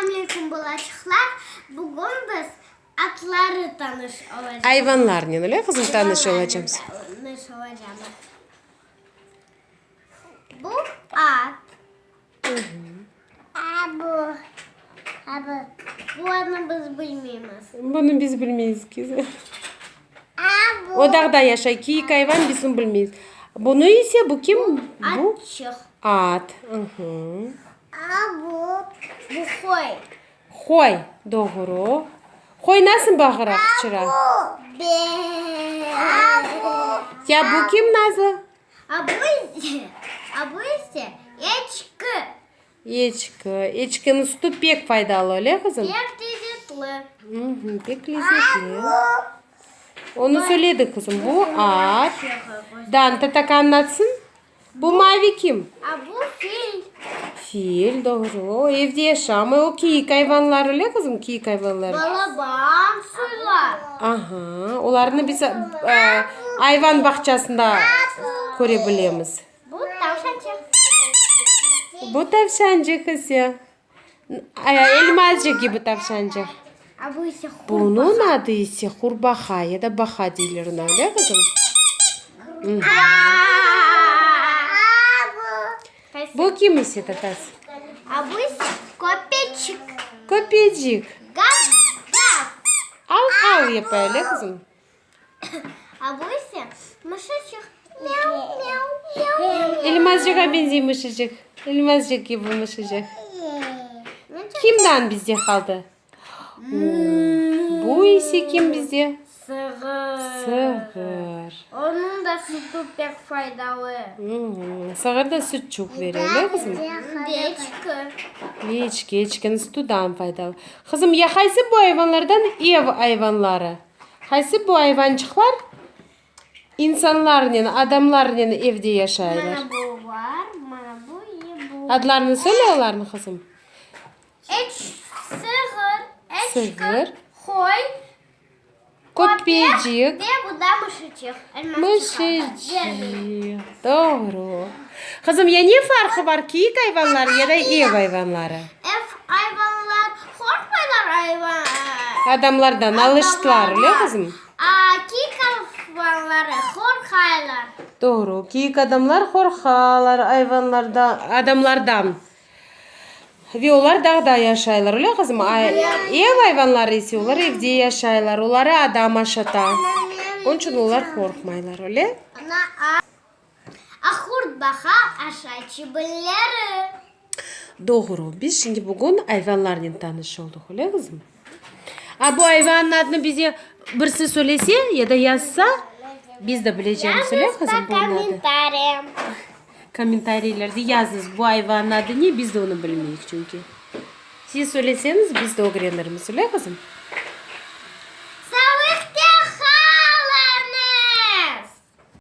Selamünaleyküm bulaşıklar. Bugün biz atları tanış olacağız. Hayvanlar ne öyle kızım tanış olacağız. Tanış olacağız. Bu at. Bu adını biz bilmiyoruz. Bunu biz bilmeyiz kızım. O dağda yaşay ki hayvan bizim bilmeyiz. Bunu ise bu kim? Bu Atçık. at. Bu koy. Koy. Doğru. Koy nasıl bağırak çıra? Ya bu kim Nazlı? Bu ise eçki. Ечка. Ечкinin sütü pek faydalı öyle kızım. Pek lezzetli. Pek lezzetli. Onu söyledi kızım. Bu at. Dante tak anlatsın. Bu mavi kim? Bu fil. Fil doğru. O evde yaşamıyor. O keyik hayvanlar öyle kızım. Keyik hayvanlar. Balaban suylar. Aha. Onlarını biz hayvan bahçesinde görebiliyoruz. Bu tavşancık. Bu tavşancık kız ya. Elmacık gibi tavşancık. Bu ise Bunun adı ise kurbağa ya da baha diyorlar ona öyle kızım. Bu kim ise tatas? Bu ise köpecik. Köpecik. Gav. Al al yap öyle kızım. Bu ise mışıcık. Miau miau. Elmacığa benziyor mışıcık. Elmacık gibi mışıcık. Kimden bizde kaldı? Bu ise kim bizde? Sığır. Sığır. Onun da sütü pek faydalı. Sığır da süt çok veriyor öyle kızım. Geçki. Ечкinin sütü daha faydalı. Kızım ya haysi bu hayvanlardan ev hayvanları? Haysi bu hayvancıklar? İnsanların yani adamların yani evde yaşarlar. Bana bu var. Bana bu iyi bu. Adlarını söylüyorlar kızım? Sığır. Sığır. Koy. Köpecik. Ve bu da mışıcık. Mışıcık. Doğru. Kızım ya ne farkı var ki hayvanlar ya da ev hayvanları? Hayvanlar korkmuyorlar hayvan. Adamlardan alıştılar öyle kızım. Ki hayvanları korkarlar. Doğru. Ki adamlar korkarlar hayvanlardan, adamlardan. Ve onlar dağda yaşayırlar öyle kızım. Ev hayvanları ise onlar evde yaşayırlar. Onları adam aşata. Onun için onlar korkmaylar öyle. Kurbağa aşağı çıbılları. Doğru. Biz şimdi bugün hayvanlarla tanış olduk öyle kızım. Bu hayvanın adını bize birisi söylese ya da yazsa biz de bileceğimiz öyle kızım bunun adı. Komentariyelerde yazınız bu hayvanın adı ne biz de onu bilmeyiz çünkü. Siz söyleseniz biz de öğreniriz öyle kızım.